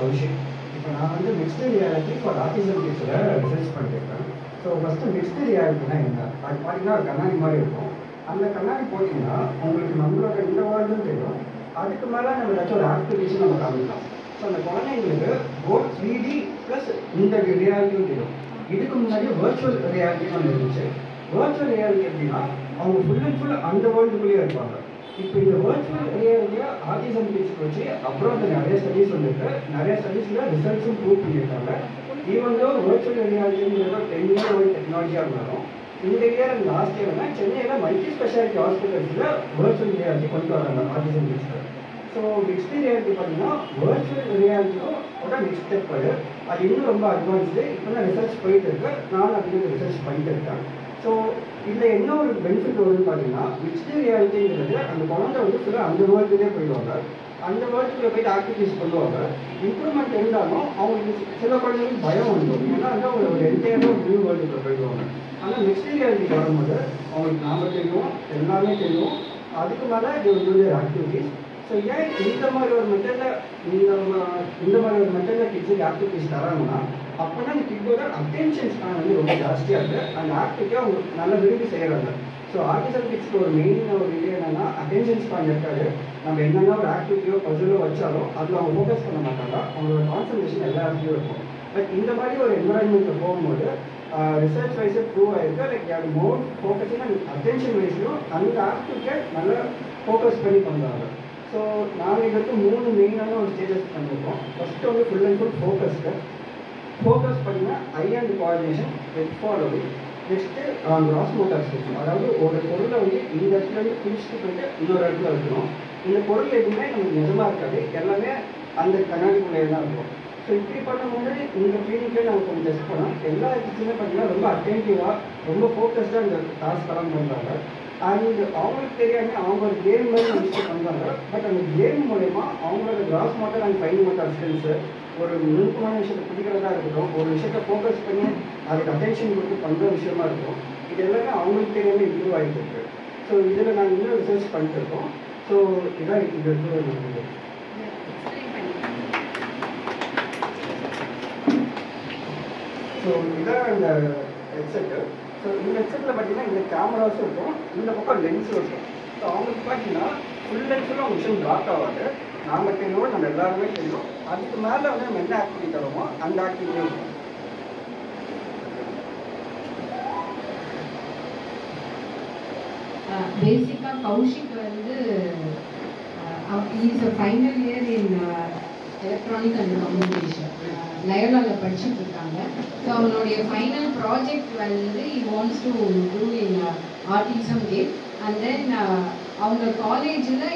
கௌஷிக். இப்போ நான் வந்து மிக்ஸ்டு ரியாலிட்டி ஃபார் ஆட்டிசம் கிட்ஸில் ரிசர்ச் பண்ணியிருக்கேன். ஸோ ஃபஸ்ட்டு மிக்ஸ்டு ரியாலிட்டினா என்ன? அது பார்த்தீங்கன்னா ஒரு கண்ணாடி மாதிரி இருக்கும். அந்த கண்ணாடி போட்டிங்கன்னா உங்களுக்கு நம்மளோட இந்த வேர்ல்டும் தெரியும், அதுக்கு மேலே நம்ம ஏதாச்சும் ஒரு ஆக்டிவிட்டிஸும் நம்ம காமிக்கலாம். ஸோ அந்த குழந்தைங்களுக்கு போத் 3D ப்ளஸ் இந்த ரியாலிட்டியும் தெரியும். இதுக்கு முன்னாடி வர்ச்சுவல் ரியாலிட்டின்னு ஒன்று இருந்துச்சு. வர்ச்சுவல் ரியாலிட்டி எப்படின்னா அவங்க ஃபுல் அண்ட் ஃபுல் அந்த வேர்ல்டுக்குள்ளேயே இருப்பாங்க. இப்போ இந்த வர்ச்சுவல் ரியாலிட்டியை ஆட்டிசம் கிட்ஸ்க்கு வச்சு அப்புறம் நிறைய ஸ்டடீஸ் வந்துருக்கு. நிறைய ஸ்டடீஸில் ரிசல்ட்ஸும் ப்ரூவ் பண்ணியிருக்காங்க. ஈவன் தோ வர்ச்சுவல் ரியாலிட்டிங்கிறது 10 year old டெக்னாலஜியாக இருந்தாலும் இந்த இயர் அண்ட் லாஸ்ட் இயர்னா சென்னையில் மல்டி ஸ்பெஷாலிட்டி ஹாஸ்பிட்டல்ஸில் வர்ச்சுவல் ரியாலிட்டி கொண்டு வராங்க ஆட்டிசம் கிட்ஸ்க்கு. ஸோ மிக்ஸ்டு ரியாலிட்டி பார்த்தீங்கன்னா வர்ச்சுவல் ரியாலிட்டியும் ஒரு மிக்ஸ் ஸ்டெப் அது இன்னும் ரொம்ப அட்வான்ஸ்டு. இப்போ தான் ரிசர்ச் போயிட்டு இருக்கு. நானும் அதுக்கு ரிசர்ச் பண்ணிட்டு இருக்கேன். ஸோ இதில் என்ன ஒரு பெனிஃபிட் வருதுன்னு பார்த்தீங்கன்னா மிக்ஸ்டு ரியாலிட்டிங்கிறது அந்த குழந்தை வந்து ஃபுல்லாக அந்த வேர்ல்டுலேயே போயிடுவாங்க. அந்த வேர்ல்டுக்குள்ளே போயிட்டு ஆக்டிவிட்டிஸ் பண்ணுவாங்க. இம்ப்ரூவ்மெண்ட் இருந்தாலும் அவங்களுக்கு சில குழந்தைங்களுக்கு பயம் வந்துடும். ஏன்னா வந்து அவங்க ஒரு என்டையராக நியூ வேர்ல்டுக்குள்ளே போயிடுவாங்க. ஆனால் மிக்ஸ்டு ரியாலிட்டி வரும்போது அவங்களுக்கு நாம தெரியும், எல்லாமே தெரியும். அதுக்கு மேலே இது ஆக்டிவிட்டிஸ். ஸோ ஏன் இந்த மாதிரி ஒரு மெத்தடில் இந்த மாதிரி ஒரு மெத்தடில் கிட்ஸுக்கு ஆக்டிவிட்டிஸ் தராங்கன்னா அப்போனா அந்த கிட்டோட அட்டென்ஷன் ஸ்பேன் வந்து ரொம்ப ஜாஸ்தியாக இருக்குது. அந்த ஆக்டிவிட்டியை அவங்க நல்லா விரும்பி செய்கிறாங்க. ஸோ ஆட்டிசம் கிட்ஸ்க்கு ஒரு மெயின் ஒரு இது என்னென்னா அட்டென்ஷன் ஸ்பேன் இருக்காது. நம்ம என்னென்ன ஒரு ஆக்டிவிட்டியோ பசிலோ வச்சாலும் அதில் அவங்க ஃபோக்கஸ் பண்ண மாட்டாங்க. அவங்களோட கான்சன்ட்ரேஷன் எல்லா இடத்துலையும் இருக்கும். பட் இந்த மாதிரி ஒரு என்வரான்மெண்ட்டில் போகும்போது ரிசர்ச் வைஸே ப்ரூவ் ஆகிருக்கு. லைக் அது மோர் ஃபோக்கஸிங் அண்ட் அட்டென்ஷன் வைஸ்லையும் அந்த ஆக்டிவிட்டியை நல்லா ஃபோக்கஸ் பண்ணி பண்ணுறாங்க. ஸோ நாங்கள் இதுக்கு 3 மெயினான ஒரு ஸ்டேஜஸ் பண்ணியிருக்கோம். ஃபஸ்ட்டு வந்து ஃபுல் அண்ட் ஃபுல் ஃபோக்கஸ் பண்ணிங்கன்னா eye and coordination, head following, next gross motor skills. அதாவது ஒரு பொருளை வந்து இந்த இடத்துலேருந்து பிடிச்சிட்டு போயிட்டு இன்னொரு இடத்துல வைக்கணும். இந்த பொருள் எதுவுமே நமக்கு நிஜமாக இருக்காது, எல்லாமே அந்த கண்ணாடிக்குள்ளே தான் இருக்கும். ஸோ இப்படி பண்ணும்போது இந்த கிளினிக்கில் நம்ம கொஞ்சம் டெஸ்ட் பண்ணோம். எல்லா இடத்துலையுமே பார்த்தீங்கன்னா ரொம்ப அட்டென்டிவாக ரொம்ப ஃபோக்கஸ்டாக இந்த டாஸ்க்கெல்லாம் பண்ணுறாங்க. அண்ட் அவங்களுக்கு தெரியாமல் அவங்க ஒரு கேம் மாதிரி நினச்சி பண்ணுறாங்க. பட் அந்த கேம் மூலயமா அவங்களோட cross motor and fine motor skills ஒரு நுணுக்கமான விஷயத்தை பிடிக்கிறதா இருக்கட்டும், ஒரு விஷயத்தை ஃபோக்கஸ் பண்ணி அதுக்கு அட்டென்ஷன் கொடுத்து பண்ணுற விஷயமா இருக்கும். இது எல்லாமே அவங்களுக்கு தெரியாமல் இம்ப்ரூவ் ஆகிட்டு இருக்கு. ஸோ இதில் நாங்கள் இன்னும் ரிசர்ச் பண்ணிட்டு இருக்கோம். ஸோ இதான் இது இருக்குது. ஸோ இதான் இந்த ஹெட்செட்டு. ஸோ இந்த ஹெட்செட்டில் பார்த்தீங்கன்னா இந்த கேமராஸும் இருக்கும், இந்த பக்கம் லென்ஸும் இருக்கும். ஸோ அவங்களுக்கு பார்த்தீங்கன்னா ஃபுல் அண்ட் ஃபுல்லாக அவங்க விஷயம் பிளாக் ஆகாது. நாம் தெரியும், நம்ம எல்லாருமே தெரியும். அதுக்கு மேலே வந்து நம்ம என்ன ஆக்டிவிட்டி தரோமோ அந்த ஆக்டிவிட்டியும் இருக்கும். பேசிக்காக கௌஷிக் வந்து is a final year in electronic and communication லயோலாவில் படிச்சுட்டு இருக்காங்க. ஸோ அவனுடைய ஃபைனல் ப்ராஜெக்ட் வந்து he wants to do in autism kid and then அவங்க காலேஜில்